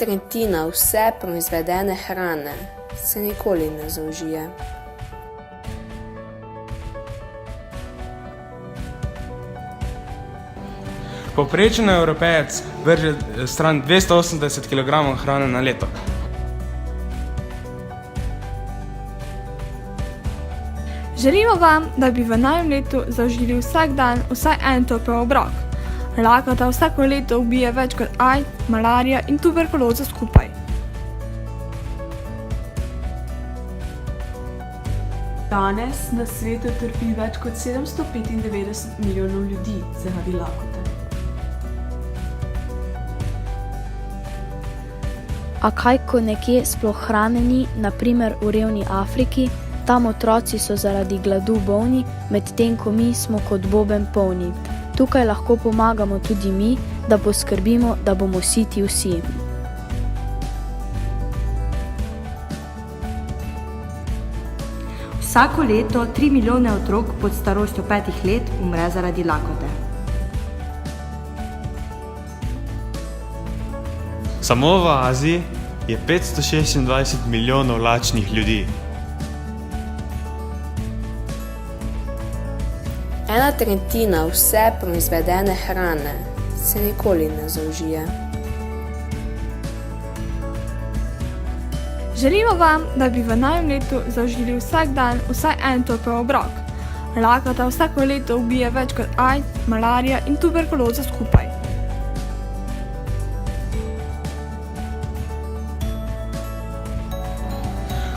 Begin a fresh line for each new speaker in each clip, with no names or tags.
tretjina vse proizvedene hrane se nikoli ne zaužije.
Povprečen Evropejec vrže stran 280 kg hrane na leto.
Želimo vam, da bi v novem letu zaužili vsak dan vsaj en topel obrok. Lakota vsako leto ubije več kot AIDS, malarija in tuberkuloza skupaj.
Danes na svetu trpi več kot 795 milijonov ljudi zaradi lakote.
A kaj, ko nekje sploh hranjeni, na primer v revni Afriki, tam otroci so zaradi gladu bolni, medtem ko mi smo kot boben polni. Tukaj lahko pomagamo tudi mi, da poskrbimo, da bomo siti vsi.
Vsako leto 3 milijone otrok pod starostjo 5 let umre zaradi lakote.
Samo v Aziji je 526 milijonov lačnih ljudi.
Ena tretjina vse proizvedene hrane se nikoli ne zaužije.
Želimo vam, da bi v novem letu zaužili vsak dan vsaj en topel obrok. Lakota vsako leto ubije več kot AIDS, malarija in tuberkuloza skupaj.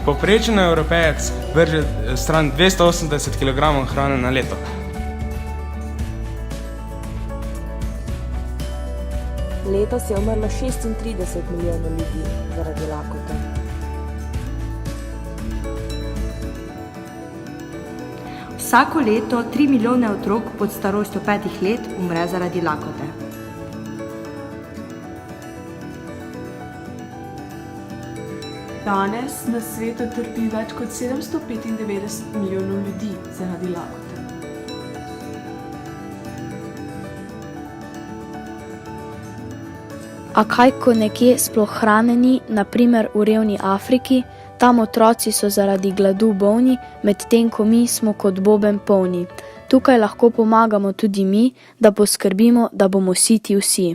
Povprečen Evropejec vrže stran 280 kg hrane na leto.
Letos je umrlo 36 milijonov ljudi zaradi lakote.
Vsako leto 3 milijone otrok pod starostjo 5 let umre zaradi lakote.
Danes na svetu trpi več kot 795 milijonov ljudi zaradi lakote.
A kaj, ko nekje sploh hranjeni, na primer v revni Afriki, tam otroci so zaradi gladu bolni, medtem ko mi smo kot boben polni. Tukaj lahko pomagamo tudi mi, da poskrbimo, da bomo siti vsi.